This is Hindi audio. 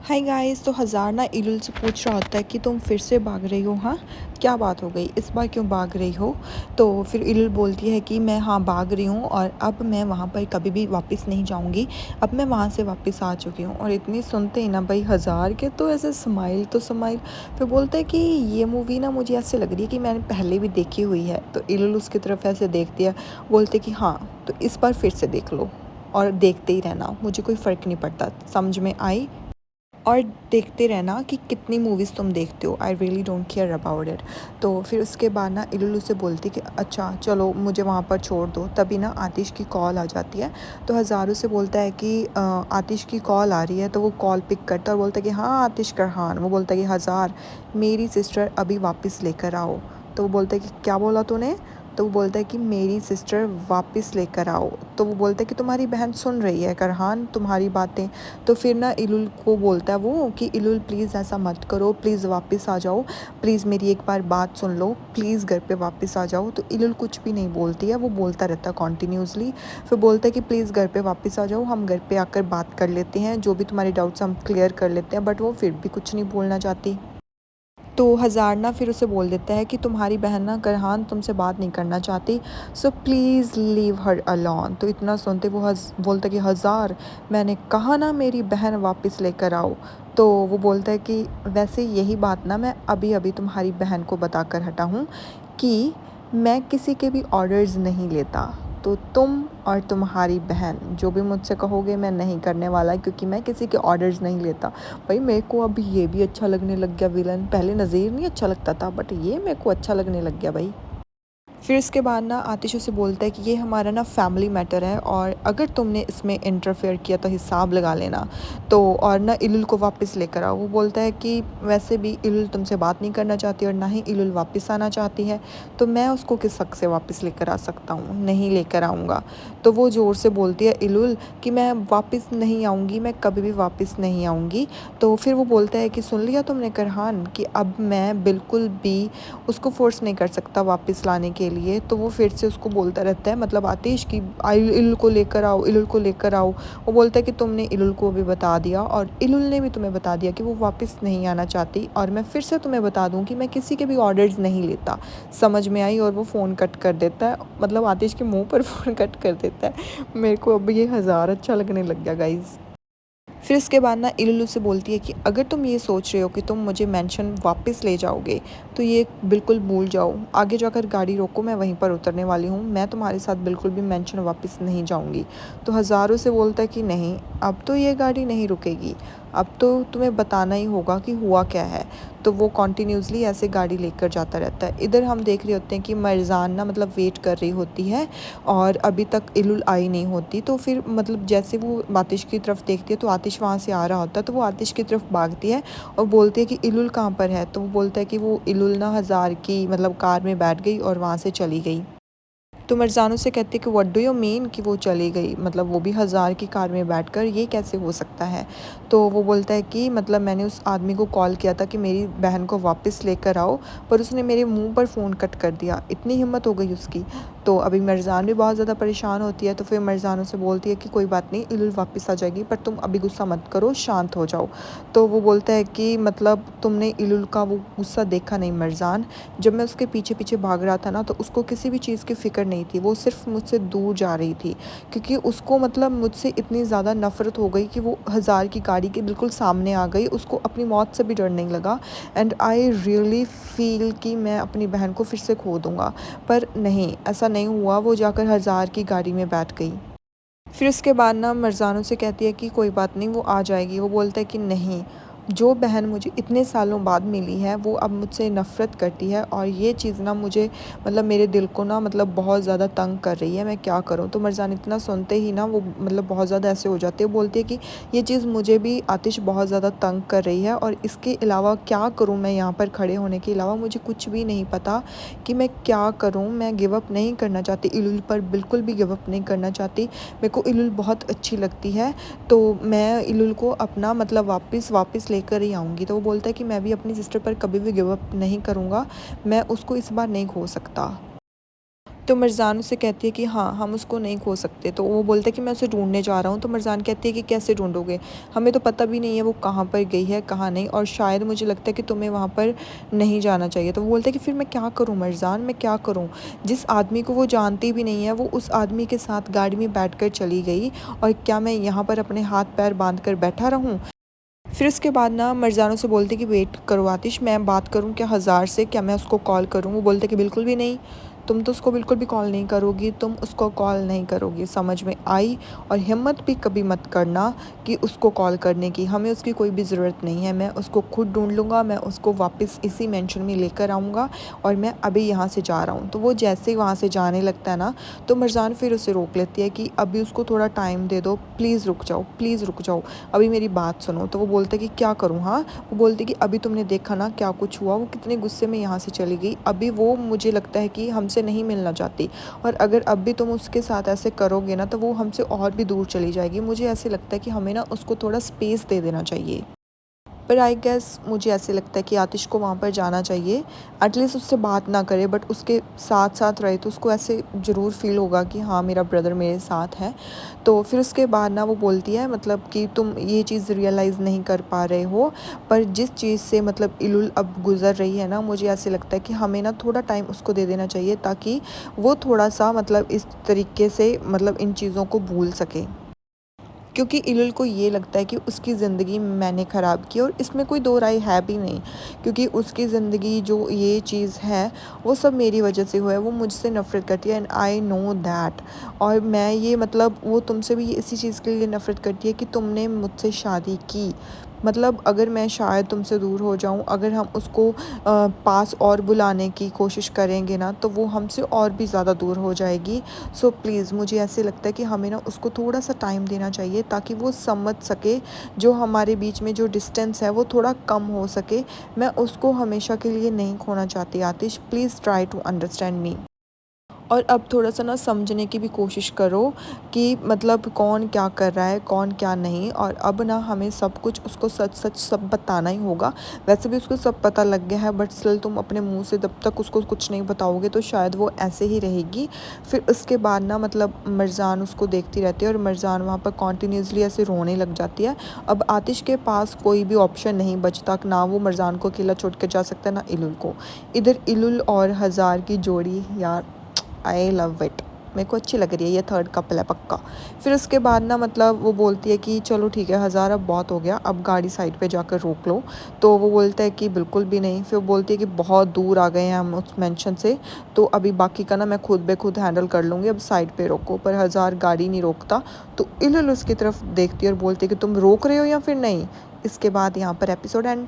Hi guys. तो हज़ार ना इलुल से पूछ रहा होता है कि तुम फिर से भाग रही हो। हाँ, क्या बात हो गई, इस बार क्यों भाग रही हो। तो फिर इलुल बोलती है कि मैं हाँ भाग रही हूँ और अब मैं वहाँ पर कभी भी वापस नहीं जाऊँगी। अब मैं वहाँ से वापस आ चुकी हूँ। और इतनी सुनते ही ना भाई हज़ार के तो ऐसे स्माइल तो स्माइल। फिर बोलता है कि ये मूवी ना मुझे ऐसे लग रही है कि मैंने पहले भी देखी हुई है। तो इलुल उसकी तरफ ऐसे देखती है, बोलते कि हाँ तो इस बार फिर से देख लो और देखते ही रहना, मुझे कोई फ़र्क नहीं पड़ता, समझ में आई। और देखते रहना कि कितनी मूवीज़ तुम देखते हो, I really don't care about it. तो फिर उसके बाद ना इलुलु से बोलती कि अच्छा चलो मुझे वहाँ पर छोड़ दो। तभी ना आतिश की कॉल आ जाती है। तो हज़ारों से बोलता है कि आतिश की कॉल आ रही है। तो वो कॉल पिक करता है और बोलता है कि हाँ आतिश करहान। वो बोलता है कि हज़ार मेरी सिस्टर अभी वापस लेकर आओ। तो वो बोलता है कि क्या बोला तूने। तो वो बोलता है कि मेरी सिस्टर वापस लेकर आओ। तो वो बोलता है कि तुम्हारी बहन सुन रही है करहान तुम्हारी बातें। तो फिर ना इलुल को बोलता है वो कि इलुल प्लीज़ ऐसा मत करो, प्लीज़ वापस आ जाओ, प्लीज़ मेरी एक बार बात सुन लो, प्लीज़ घर पे वापस आ जाओ। तो इलुल कुछ भी नहीं बोलती है, वो बोलता रहता है कॉन्टीन्यूसली। फिर बोलता है कि प्लीज़ घर पे वापस आ जाओ, हम घर पे आकर बात कर लेते हैं, जो भी तुम्हारे डाउट्स हम क्लियर कर लेते हैं। बट वो फिर भी कुछ नहीं बोलना चाहती। तो हज़ार ना फिर उसे बोल देता है कि तुम्हारी बहन ना करहान तुमसे बात नहीं करना चाहती, so please leave her alone. तो इतना सुनते वो बोलता है कि हज़ार मैंने कहा ना मेरी बहन वापस लेकर आओ। तो वो बोलता है कि वैसे यही बात ना मैं अभी अभी तुम्हारी बहन को बता कर हटा हूँ कि मैं किसी के भी ऑर्डर्स नहीं लेता। तो तुम और तुम्हारी बहन जो भी मुझसे कहोगे मैं नहीं करने वाला, क्योंकि मैं किसी के ऑर्डर्स नहीं लेता। भाई मेरे को अब ये भी अच्छा लगने लग गया विलन। पहले नज़ीर नहीं अच्छा लगता था, बट ये मेरे को अच्छा लगने लग गया भाई। फिर इसके बाद ना आतिश उसे बोलता है कि ये हमारा ना फैमिली मैटर है और अगर तुमने इसमें इंटरफेयर किया तो हिसाब लगा लेना। तो और ना इलुल को वापस लेकर आओ। वो बोलता है कि वैसे भी इलुल तुमसे बात नहीं करना चाहती और ना ही इलुल वापस आना चाहती है, तो मैं उसको किस हक से वापस लेकर आ सकता हूँ, नहीं लेकर आऊँगा। तो वो ज़ोर से बोलती है इलुल कि मैं वापस नहीं आऊँगी, मैं कभी भी वापस नहीं आऊँगी। तो फिर वो बोलता है कि सुन लिया तुमने करहान कि अब मैं बिल्कुल भी उसको फ़ोर्स नहीं कर सकता वापस लाने के लिए। तो वो फिर से उसको बोलता रहता है, मतलब आतिश की इलुल को लेकर आओ, इलुल को लेकर आओ। वो बोलता है कि तुमने इलुल को भी बता दिया और इलुल ने भी तुम्हें बता दिया कि वो वापस नहीं आना चाहती, और मैं फिर से तुम्हें बता दूं कि मैं किसी के भी ऑर्डर्स नहीं लेता, समझ में आई। और वो फ़ोन कट कर देता है, मतलब आतिश के मुंह पर फ़ोन कट कर देता है। मेरे को अब ये हज़ार अच्छा लगने लग गया गाइज़। फिर इसके बाद ना इलुलु से बोलती है कि अगर तुम ये सोच रहे हो कि तुम मुझे मेंशन वापस ले जाओगे तो ये बिल्कुल भूल जाओ। आगे जाकर गाड़ी रोको, मैं वहीं पर उतरने वाली हूँ, मैं तुम्हारे साथ बिल्कुल भी मेंशन वापस नहीं जाऊँगी। तो हज़ारों से बोलता है कि नहीं, अब तो ये गाड़ी नहीं रुकेगी, अब तो तुम्हें बताना ही होगा कि हुआ क्या है। तो वो कॉन्टीन्यूसली ऐसे गाड़ी लेकर जाता रहता है। इधर हम देख रहे होते हैं कि मरजान ना मतलब वेट कर रही होती है और अभी तक इलुल आई नहीं होती। तो फिर मतलब जैसे वो आतिश की तरफ देखती है तो आतिश वहाँ से आ रहा होता है, तो वो आतिश की तरफ भागती है और बोलती है कि इलुल कहाँ पर है। तो वो बोलता है कि वो इलुल ना हज़ार की मतलब कार में बैठ गई और वहाँ से चली गई। तो मरजान से कहती है कि व्हाट डू यू मीन कि वो चली गई, मतलब वो भी हज़ार की कार में बैठकर, ये कैसे हो सकता है। तो वो बोलता है कि मतलब मैंने उस आदमी को कॉल किया था कि मेरी बहन को वापस लेकर आओ, पर उसने मेरे मुंह पर फ़ोन कट कर दिया, इतनी हिम्मत हो गई उसकी। तो अभी मरजान भी बहुत ज़्यादा परेशान होती है। तो फिर मरजान से बोलती है कि कोई बात नहीं, इलुल वापस आ जाएगी, पर तुम अभी गुस्सा मत करो, शांत हो जाओ। तो वो बोलता है कि मतलब तुमने इलुल का वो गुस्सा देखा नहीं मरजान, जब मैं उसके पीछे पीछे भाग रहा था ना तो उसको किसी भी चीज़ की फ़िक्र नहीं थी, वो सिर्फ मुझसे दूर जा रही थी, क्योंकि उसको मतलब मुझसे इतनी ज़्यादा नफ़रत हो गई कि वो हज़ार की गाड़ी के बिल्कुल सामने आ गई, उसको अपनी मौत से भी डर नहीं लगा। एंड आई रियली फील कि मैं अपनी बहन को फिर से खो दूँगा, पर नहीं, ऐसा नहीं हुआ, वो जाकर हज़ार की गाड़ी में बैठ गई। फिर उसके बाद ना मरजान से कहती है कि कोई बात नहीं, वो आ जाएगी। वो बोलता है कि नहीं, जो बहन मुझे इतने सालों बाद मिली है वो अब मुझसे नफ़रत करती है, और ये चीज़ ना मुझे मतलब मेरे दिल को ना मतलब बहुत ज़्यादा तंग कर रही है, मैं क्या करूँ। तो मरजान इतना सुनते ही ना वो मतलब बहुत ज़्यादा ऐसे हो जाती है, बोलती है कि ये चीज़ मुझे भी आतिश बहुत ज़्यादा तंग कर रही है, और इसके अलावा क्या करूँ, मैं यहाँ पर खड़े होने के अलावा मुझे कुछ भी नहीं पता कि मैं क्या करूँ। मैं गिव अप नहीं करना चाहती, इलुल पर बिल्कुल भी गिव अप नहीं करना चाहती, मेरे को इलुल बहुत अच्छी लगती है, तो मैं इलुल को अपना मतलब वापस वापस लेकर ही आऊँगी। तो वो बोलता है कि मैं भी अपनी सिस्टर पर कभी भी गिव अप नहीं करूँगा, मैं उसको इस बार नहीं खो सकता। तो मरज़ान उससे कहती है कि हाँ, हम उसको नहीं खो सकते। तो वो बोलता है कि मैं उसे ढूँढने जा रहा हूँ। तो मरज़ान कहती है कि कैसे ढूँढोगे? हमें तो पता भी नहीं है वो कहाँ पर गई है, कहाँ नहीं, और शायद मुझे लगता है कि तुम्हें वहाँ पर नहीं जाना चाहिए। तो वो बोलता है कि फिर मैं क्या करूँ मरज़ान, मैं क्या करूँ? जिस आदमी को वो जानती भी नहीं है, वो उस आदमी के साथ गाड़ी में बैठकर चली गई, और क्या मैं यहाँ पर अपने हाथ-पैर बाँध कर बैठा रहूँ? फिर उसके बाद ना मरज़ान उसे बोलती है कि वेट करो आतिश, मैं बात करूँ क्या हज़ार से, क्या मैं उसको कॉल करूँ? वो बोलता है कि बिल्कुल भी नहीं, तुम तो उसको बिल्कुल भी कॉल नहीं करोगी, तुम उसको कॉल नहीं करोगी, समझ में आई? और हिम्मत भी कभी मत करना कि उसको कॉल करने की, हमें उसकी कोई भी ज़रूरत नहीं है, मैं उसको खुद ढूँढ लूँगा, मैं उसको वापस इसी मेंशन में लेकर आऊँगा, और मैं अभी यहाँ से जा रहा हूँ। तो वो जैसे ही वहाँ से जाने लगता है ना, तो मरज़ान फिर उसे रोक लेती है कि अभी उसको थोड़ा टाइम दे दो, प्लीज़ रुक जाओ, प्लीज़ रुक जाओ, अभी मेरी बात सुनो। तो वो बोलता है कि क्या करूँ हाँ? वो बोलती है कि अभी तुमने देखा ना क्या कुछ हुआ, वो कितने गुस्से में यहाँ से चली गई। अभी वो मुझे लगता है कि हमसे नहीं मिलना चाहती, और अगर अब भी तुम उसके साथ ऐसे करोगे ना, तो वो हमसे और भी दूर चली जाएगी। मुझे ऐसे लगता है कि हमें ना उसको थोड़ा स्पेस दे देना चाहिए। पर आई गेस मुझे ऐसे लगता है कि आतिश को वहाँ पर जाना चाहिए, एटलीस्ट उससे बात ना करे बट उसके साथ साथ रहे, तो उसको ऐसे ज़रूर फील होगा कि हाँ मेरा ब्रदर मेरे साथ है। तो फिर उसके बाद ना वो बोलती है मतलब कि तुम ये चीज़ रियलाइज़ नहीं कर पा रहे हो, पर जिस चीज़ से मतलब इलुल अब गुज़र रही है ना, मुझे ऐसे लगता है कि हमें ना थोड़ा टाइम उसको दे देना चाहिए, ताकि वो थोड़ा सा मतलब इस तरीके से मतलब इन चीज़ों को भूल सके। क्योंकि इलुल को ये लगता है कि उसकी ज़िंदगी मैंने ख़राब की, और इसमें कोई दो राय है भी नहीं, क्योंकि उसकी ज़िंदगी जो ये चीज़ है वो सब मेरी वजह से हुआ है। वो मुझसे नफ़रत करती है, एंड आई नो दैट। और मैं ये मतलब वो तुमसे भी इसी चीज़ के लिए नफ़रत करती है कि तुमने मुझसे शादी की। मतलब अगर मैं शायद तुमसे दूर हो जाऊं, अगर हम उसको पास और बुलाने की कोशिश करेंगे ना, तो वो हमसे और भी ज़्यादा दूर हो जाएगी। सो प्लीज़ मुझे ऐसे लगता है कि हमें ना उसको थोड़ा सा टाइम देना चाहिए, ताकि वो समझ सके, जो हमारे बीच में जो डिस्टेंस है वो थोड़ा कम हो सके। मैं उसको हमेशा के लिए नहीं खोना चाहती Atish, please try to understand me. और अब थोड़ा-सा ना समझने की भी कोशिश करो कि मतलब कौन क्या कर रहा है, कौन क्या नहीं, और अब ना हमें सब कुछ उसको सच-सच सब बताना ही होगा। वैसे भी उसको सब पता लग गया है, बट स्टिल तुम अपने मुँह से जब तक उसको कुछ नहीं बताओगे, तो शायद वो ऐसे ही रहेगी। फिर उसके बाद ना मतलब मरज़ान उसको देखती रहती है, और मरज़ान वहाँ पर कंटिन्यूअसली ऐसे रोने लग जाती है। अब आतिश के पास कोई भी ऑप्शन नहीं बचता, ना वो मरज़ान को अकेला छोड़ के जा सकता है, ना इलुल को। इधर इलुल और हज़ार की जोड़ी, यार आई लव इट, मेरे को अच्छी लग रही है, ये थर्ड कपल है पक्का। फिर उसके बाद ना मतलब वो बोलती है कि चलो ठीक है हज़ार, अब बहुत हो गया, अब गाड़ी साइड पे जाकर रोक लो। तो वो बोलता है कि बिल्कुल भी नहीं। फिर वो बोलती है कि बहुत दूर आ गए हैं हम उस मेंशन से, तो अभी बाकी का ना मैं खुद ब खुद हैंडल कर लूँगी, अब साइड पे रोको। पर हज़ार गाड़ी नहीं रोकता। तो इल्ल उसकी तरफ देखती है और बोलती है कि तुम रोक रहे हो या फिर नहीं। इसके बाद यहाँ पर एपिसोड एंड।